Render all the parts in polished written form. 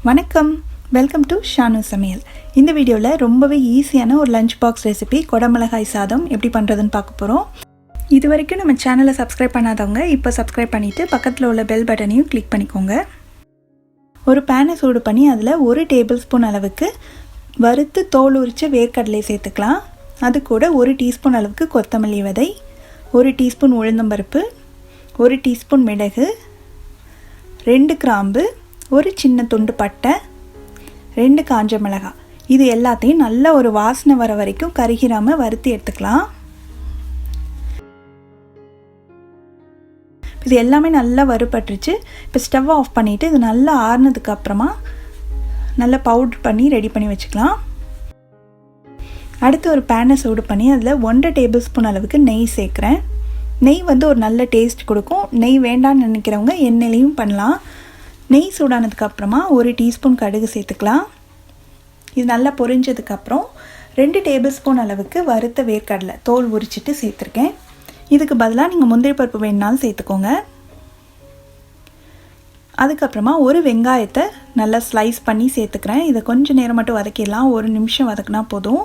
வணக்கம், welcome to Shanu சமையல். இந்த வீடியோவில் ரொம்பவே ஈஸியான ஒரு லஞ்ச் பாக்ஸ் ரெசிபி குடமிளகாய் சாதம் எப்படி பண்ணுறதுன்னு பார்க்க போகிறோம். இது வரைக்கும் நம்ம சேனலை சப்ஸ்கிரைப் பண்ணாதவங்க இப்போ சப்ஸ்கிரைப் பண்ணிவிட்டு பக்கத்தில் உள்ள பெல் பட்டனையும் கிளிக் பண்ணிக்கோங்க. ஒரு பேனை சூடு பண்ணி அதில் 1 டேபிள் ஸ்பூன் அளவுக்கு வறுத்து தோல் உரித்த வேர்க்கடலை சேர்த்துக்கலாம். அது கூட 1 டீஸ்பூன் அளவுக்கு கொத்தமல்லி விதை, 1 டீஸ்பூன் உளுந்தம்பருப்பு, 1 டீஸ்பூன் மிளகு, 2 கிராம்பு, ஒரு சின்ன துண்டு பட்டை, 2 காஞ்ச மிளகாய். இது எல்லாத்தையும் நல்லா ஒரு வாசனை வர வரைக்கும் கருகிராமல் வறுத்து எடுத்துக்கலாம். இது எல்லாமே நல்லா வறுபட்டுருச்சு. இப்போ ஸ்டவ் ஆஃப் பண்ணிவிட்டு இது நல்லா ஆறுனதுக்கு அப்புறமா நல்லா பவுடர் பண்ணி ரெடி பண்ணி வச்சுக்கலாம். அடுத்து ஒரு பேனை சூடு பண்ணி அதில் 1.5 டேபிள் ஸ்பூன் அளவுக்கு நெய் சேர்க்குறேன். நெய் ஒரு நல்ல டேஸ்ட் கொடுக்கும். நெய் வேண்டான்னு நினைக்கிறவங்க எண்ணெயிலையும் பண்ணலாம். நெய் சூடானதுக்கு அப்புறமா 1 டீஸ்பூன் கடுகு சேர்த்துக்கலாம். இது நல்லா பொரிஞ்சதுக்கப்புறம் 2 டேபிள் ஸ்பூன் அளவுக்கு வறுத்த வேர்க்கடலை தோல் உரிச்சிட்டு சேர்த்துருக்கேன். இதுக்கு பதிலாக நீங்கள் முந்திரி பருப்பு வேணுனாலும் சேர்த்துக்கோங்க. அதுக்கப்புறமா ஒரு வெங்காயத்தை நல்லா ஸ்லைஸ் பண்ணி சேர்த்துக்கிறேன். இதை கொஞ்சம் நேரம் மட்டும் வதக்கிடலாம். 1 நிமிஷம் வதக்கினா போதும்.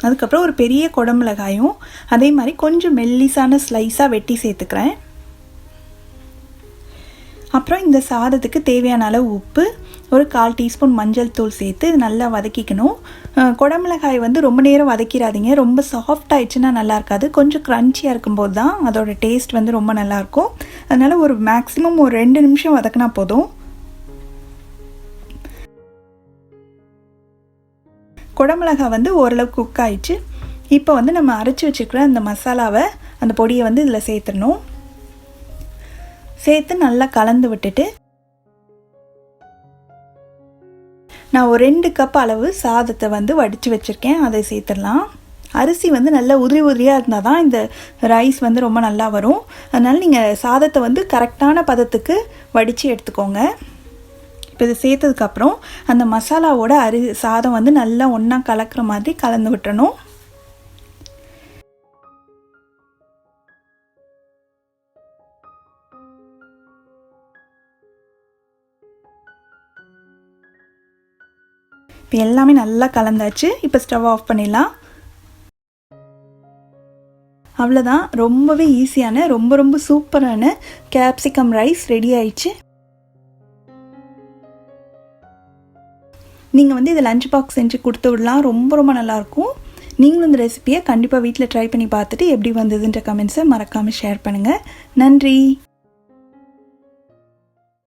அதுக்கப்புறம் ஒரு பெரிய குடமிளகாயும் அதே மாதிரி கொஞ்சம் மெல்லிசான ஸ்லைஸாக வெட்டி சேர்த்துக்கிறேன். அப்புறம் இந்த சாதத்துக்கு தேவையான அளவு உப்பு, ஒரு 1/4 டீஸ்பூன் மஞ்சள் தூள் சேர்த்து நல்லா வதக்கிக்கணும். குடமிளகாய் ரொம்ப நேரம் வதக்கிடாதீங்க. ரொம்ப சாஃப்ட் ஆயிடுச்சுன்னா நல்லா இருக்காது. கொஞ்சம் க்ரன்ச்சியாக இருக்கும்போது தான் அதோட டேஸ்ட் ரொம்ப நல்லாயிருக்கும். அதனால் ஒரு மேக்ஸிமம் ஒரு 2 நிமிஷம் வதக்கினா போதும். குடமிளகாய் ஓரளவுக்கு குக் ஆயிடுச்சு. இப்போ நம்ம அரைச்சி வச்சுருக்கிற அந்த மசாலாவை, அந்த பொடியை இதில் சேர்த்துடணும். சேர்த்து நல்லா கலந்து விட்டுட்டு நான் ஒரு 2 கப் அளவு சாதத்தை வடித்து வச்சுருக்கேன். அதை சேர்த்துடலாம். அரிசி நல்லா உதிரி உதிரியாக இருந்தால் தான் இந்த ரைஸ் ரொம்ப நல்லா வரும். அதனால் நீங்கள் சாதத்தை கரெக்டான பதத்துக்கு வடித்து எடுத்துக்கோங்க. இப்போ இது சேர்த்ததுக்கப்புறம் அந்த மசாலாவோட சாதம் நல்லா ஒன்றா கலக்கிற மாதிரி கலந்து விட்டுறணும். இப்போ எல்லாமே நல்லா கலந்தாச்சு. இப்போ ஸ்டவ் ஆஃப் பண்ணிடலாம். அவ்வளோதான். ரொம்பவே ஈஸியான ரொம்ப சூப்பரான கேப்சிகம் ரைஸ் ரெடி ஆயிடுச்சு. நீங்கள் இதை லஞ்ச் பாக்ஸ் செஞ்சு கொடுத்து விடலாம். ரொம்ப நல்லாயிருக்கும். நீங்களும் இந்த ரெசிபியை கண்டிப்பாக வீட்டில் ட்ரை பண்ணி பார்த்துட்டு எப்படி வந்ததுன்ற கமெண்ட்ஸை மறக்காமல் ஷேர் பண்ணுங்கள். நன்றி.